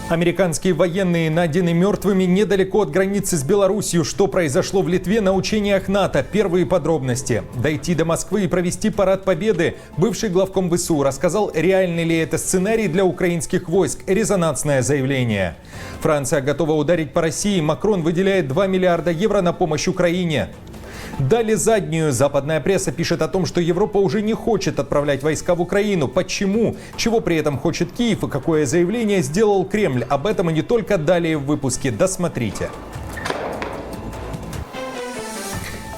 Американские военные найдены мертвыми недалеко от границы с Белоруссией. Что произошло в Литве на учениях НАТО? Первые подробности. Дойти до Москвы и провести парад победы. Бывший главком ВСУ рассказал, реальный ли это сценарий для украинских войск. Резонансное заявление. Франция готова ударить по России. Макрон выделяет 2 миллиарда евро на помощь Украине. Дали заднюю. Западная пресса пишет о том, что Европа уже не хочет отправлять войска в Украину. Почему? Чего при этом хочет Киев и какое заявление сделал Кремль? Об этом и не только далее в выпуске. Досмотрите.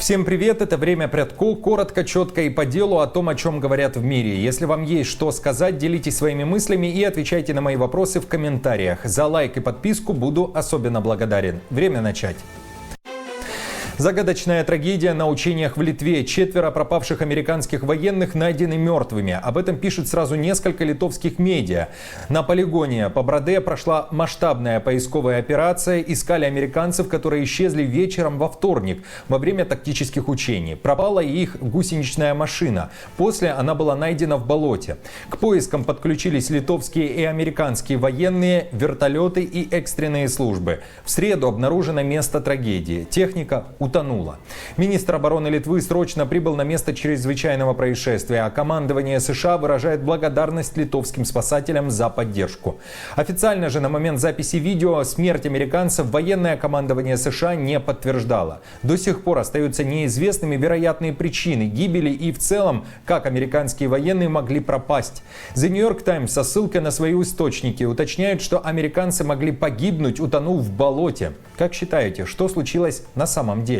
Всем привет, это «Время Прядко». Коротко, четко и по делу о том, о чем говорят в мире. Если вам есть что сказать, делитесь своими мыслями и отвечайте на мои вопросы в комментариях. За лайк и подписку буду особенно благодарен. Время начать. Загадочная трагедия на учениях в Литве. 4 пропавших американских военных найдены мертвыми. Об этом пишет сразу несколько литовских медиа. На полигоне Пабраде прошла масштабная поисковая операция. Искали американцев, которые исчезли вечером во вторник во время тактических учений. Пропала и их гусеничная машина. После она была найдена в болоте. К поискам подключились литовские и американские военные, вертолеты и экстренные службы. В среду обнаружено место трагедии. Техника утонула. Министр обороны Литвы срочно прибыл на место чрезвычайного происшествия, а командование США выражает благодарность литовским спасателям за поддержку. Официально же на момент записи видео смерть американцев военное командование США не подтверждало. До сих пор остаются неизвестными вероятные причины гибели и в целом, как американские военные могли пропасть. The New York Times со ссылкой на свои источники уточняет, что американцы могли погибнуть, утонув в болоте. Как считаете, что случилось на самом деле?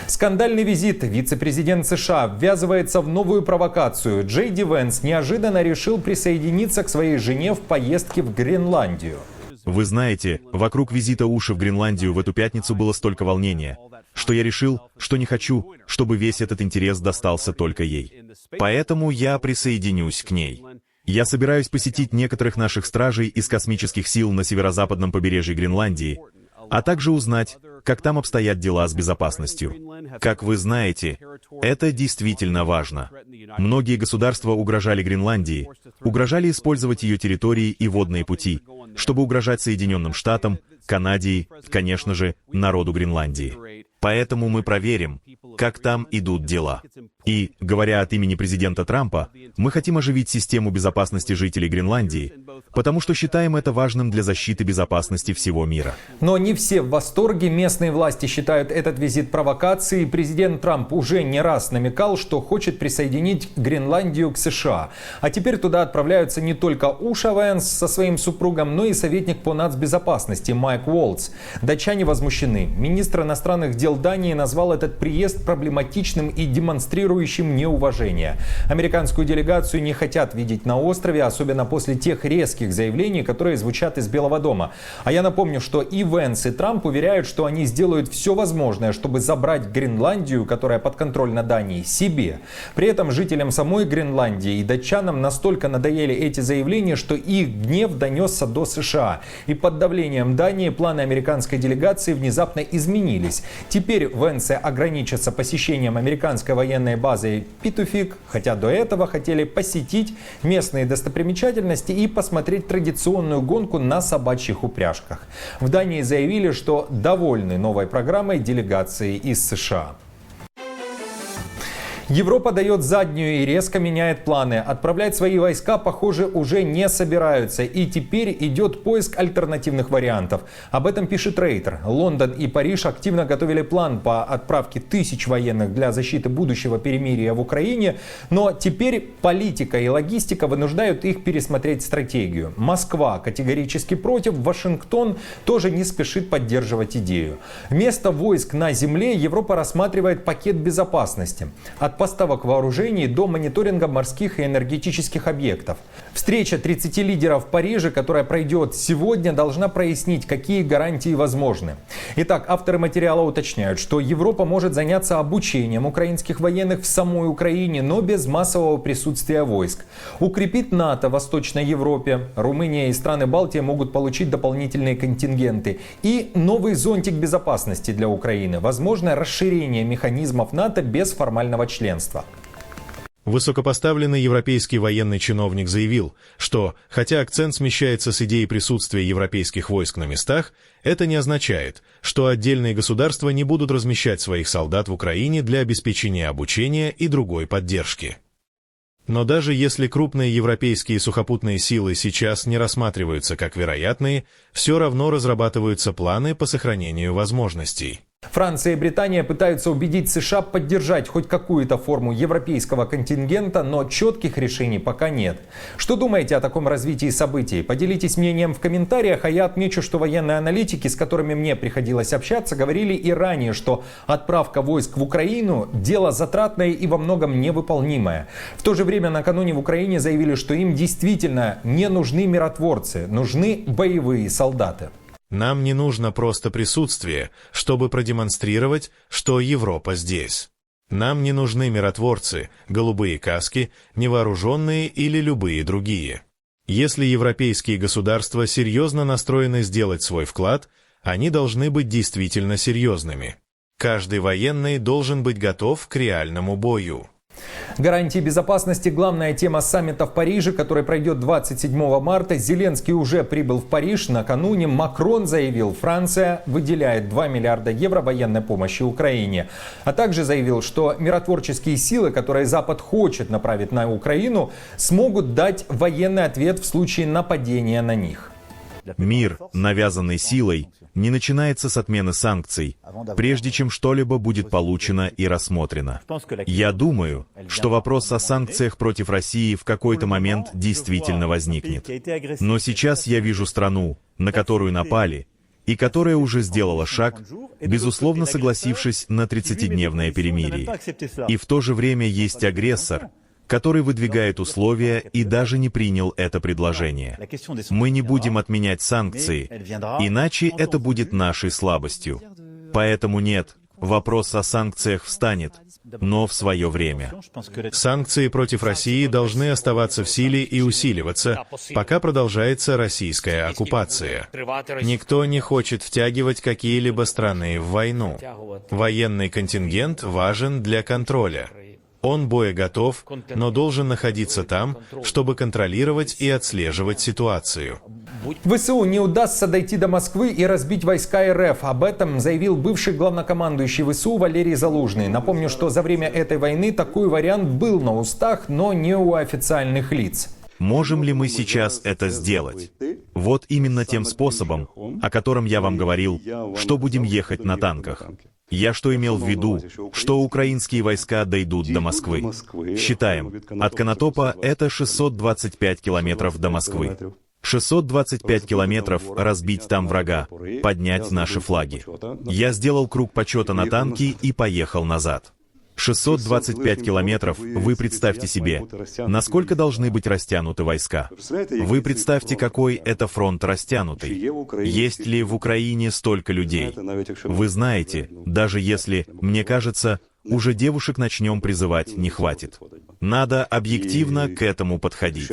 Скандальный визит. Вице-президент США ввязывается в новую провокацию. Джей Ди Венс неожиданно решил присоединиться к своей жене в поездке в Гренландию. Вы знаете, вокруг визита Уши в Гренландию в эту пятницу было столько волнения, что я решил, что не хочу, чтобы весь этот интерес достался только ей. Поэтому я присоединюсь к ней. Я собираюсь посетить некоторых наших стражей из космических сил на северо-западном побережье Гренландии, а также узнать, как там обстоят дела с безопасностью. Как вы знаете, это действительно важно. Многие государства угрожали Гренландии, угрожали использовать ее территории и водные пути, чтобы угрожать Соединенным Штатам, Канаде, конечно же, народу Гренландии. Поэтому мы проверим, как там идут дела. И, говоря от имени президента Трампа, мы хотим оживить систему безопасности жителей Гренландии, потому что считаем это важным для защиты безопасности всего мира. Но не все в восторге. Местные власти считают этот визит провокацией. Президент Трамп уже не раз намекал, что хочет присоединить Гренландию к США. А теперь туда отправляются не только Уша Венс со своим супругом, но и советник по нацбезопасности Майк Уолтс. Датчане возмущены. Министр иностранных дел Дании назвал этот приезд проблематичным и демонстрирующим неуважение. Американскую делегацию не хотят видеть на острове, особенно после тех резких заявлений, которые звучат из Белого дома. А я напомню, что и Венс, и Трамп уверяют, что они сделают все возможное, чтобы забрать Гренландию, которая подконтрольна Дании, себе. При этом жителям самой Гренландии и датчанам настолько надоели эти заявления, что их гнев донесся до США. И под давлением Дании планы американской делегации внезапно изменились. Теперь Венсы ограничатся посещением американской военной базы Петуфик, хотя до этого хотели посетить местные достопримечательности и посмотреть традиционную гонку на собачьих упряжках. В Дании заявили, что довольны новой программой делегации из США. Европа дает заднюю и резко меняет планы. Отправлять свои войска, похоже, уже не собираются. И теперь идет поиск альтернативных вариантов. Об этом пишет Рейтер. Лондон и Париж активно готовили план по отправке тысяч военных для защиты будущего перемирия в Украине. Но теперь политика и логистика вынуждают их пересмотреть стратегию. Москва категорически против. Вашингтон тоже не спешит поддерживать идею. Вместо войск на земле Европа рассматривает пакет безопасности. От поставок вооружений до мониторинга морских и энергетических объектов. Встреча 30 лидеров в Париже, которая пройдет сегодня, должна прояснить, какие гарантии возможны. Итак, авторы материала уточняют, что Европа может заняться обучением украинских военных в самой Украине, но без массового присутствия войск. Укрепит НАТО в Восточной Европе. Румыния и страны Балтии могут получить дополнительные контингенты. И новый зонтик безопасности для Украины. Возможно расширение механизмов НАТО без формального членства. Высокопоставленный европейский военный чиновник заявил, что, хотя акцент смещается с идеи присутствия европейских войск на местах, это не означает, что отдельные государства не будут размещать своих солдат в Украине для обеспечения обучения и другой поддержки. Но даже если крупные европейские сухопутные силы сейчас не рассматриваются как вероятные, все равно разрабатываются планы по сохранению возможностей. Франция и Британия пытаются убедить США поддержать хоть какую-то форму европейского контингента, но четких решений пока нет. Что думаете о таком развитии событий? Поделитесь мнением в комментариях, а я отмечу, что военные аналитики, с которыми мне приходилось общаться, говорили и ранее, что отправка войск в Украину – дело затратное и во многом невыполнимое. В то же время накануне в Украине заявили, что им действительно не нужны миротворцы, нужны боевые солдаты. Нам не нужно просто присутствие, чтобы продемонстрировать, что Европа здесь. Нам не нужны миротворцы, голубые каски, невооруженные или любые другие. Если европейские государства серьезно настроены сделать свой вклад, они должны быть действительно серьезными. Каждый военный должен быть готов к реальному бою. Гарантии безопасности – главная тема саммита в Париже, который пройдет 27 марта. Зеленский уже прибыл в Париж. Накануне Макрон заявил, Франция выделяет 2 миллиарда евро военной помощи Украине. А также заявил, что миротворческие силы, которые Запад хочет направить на Украину, смогут дать военный ответ в случае нападения на них. Мир, навязанный силой, не начинается с отмены санкций, прежде чем что-либо будет получено и рассмотрено. Я думаю, что вопрос о санкциях против России в какой-то момент действительно возникнет. Но сейчас я вижу страну, на которую напали, и которая уже сделала шаг, безусловно согласившись на 30-дневное перемирие. И в то же время есть агрессор, который выдвигает условия и даже не принял это предложение. Мы не будем отменять санкции, иначе это будет нашей слабостью. Поэтому нет, вопрос о санкциях встанет, но в свое время. Санкции против России должны оставаться в силе и усиливаться, пока продолжается российская оккупация. Никто не хочет втягивать какие-либо страны в войну. Военный контингент важен для контроля. Он боеготов, но должен находиться там, чтобы контролировать и отслеживать ситуацию. ВСУ не удастся дойти до Москвы и разбить войска РФ. Об этом заявил бывший главнокомандующий ВСУ Валерий Залужный. Напомню, что за время этой войны такой вариант был на устах, но не у официальных лиц. Можем ли мы сейчас это сделать? Вот именно тем способом, о котором я вам говорил, что будем ехать на танках. Я что имел в виду, что украинские войска дойдут до Москвы. Считаем, от Конотопа это 625 километров до Москвы. 625 километров разбить там врага, поднять наши флаги. Я сделал круг почета на танки и поехал назад. 625 километров, вы представьте себе, насколько должны быть растянуты войска. Вы представьте, какой это фронт растянутый. Есть ли в Украине столько людей? Вы знаете, даже если, мне кажется, уже девушек начнем призывать не хватит. Надо объективно к этому подходить.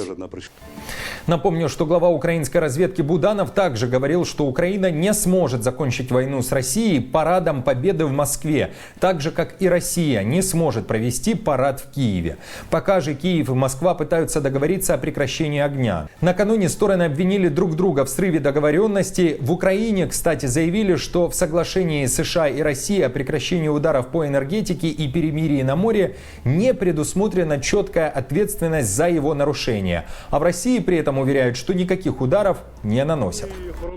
Напомню, что глава украинской разведки Буданов также говорил, что Украина не сможет закончить войну с Россией парадом победы в Москве, так же, как и Россия не сможет провести парад в Киеве. Пока же Киев и Москва пытаются договориться о прекращении огня. Накануне стороны обвинили друг друга в срыве договоренности. В Украине, кстати, заявили, что в соглашении США и России о прекращении ударов по энергетике и перемирии на море не предусмотрена четкая ответственность за его нарушение. А в России при этом уверяют, что никаких ударов не наносят.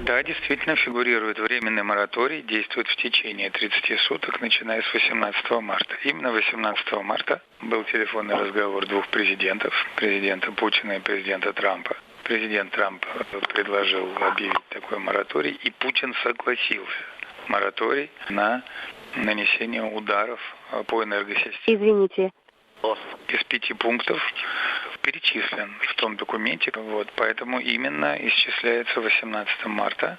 Да, действительно фигурирует временный мораторий, действует в течение 30 суток, начиная с 18 марта. Именно 18 марта был телефонный разговор двух президентов, президента Путина и президента Трампа. Президент Трамп предложил объявить такой мораторий, и Путин согласился. Мораторий на нанесение ударов по энергосистеме. Извините. Из 5 пунктов перечислен в том документе, поэтому именно исчисляется 18 марта.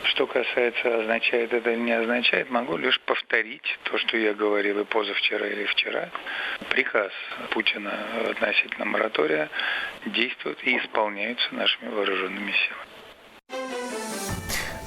Что касается, означает это или не означает, могу лишь повторить то, что я говорил и позавчера, или вчера. Приказ Путина относительно моратория действует и исполняется нашими вооруженными силами.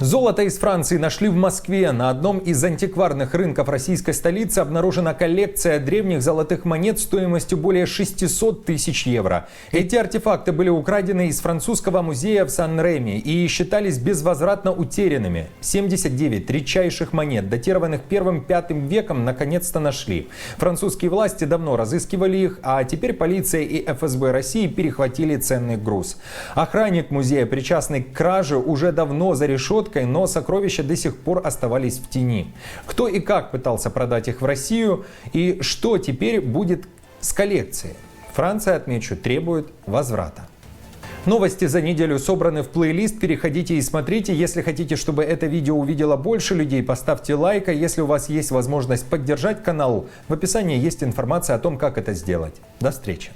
Золото из Франции нашли в Москве. На одном из антикварных рынков российской столицы обнаружена коллекция древних золотых монет стоимостью более 600 тысяч евро. Эти артефакты были украдены из французского музея в Сан-Реми и считались безвозвратно утерянными. 79 редчайших монет, датированных 1-5 веком, наконец-то нашли. Французские власти давно разыскивали их, а теперь полиция и ФСБ России перехватили ценный груз. Охранник музея, причастный к краже, уже давно за решеткой, но сокровища до сих пор оставались в тени. Кто и как пытался продать их в Россию и что теперь будет с коллекцией? Франция, отмечу, требует возврата. Новости за неделю собраны в плейлист. Переходите и смотрите. Если хотите, чтобы это видео увидело больше людей, поставьте лайк. А если у вас есть возможность поддержать канал, в описании есть информация о том, как это сделать. До встречи.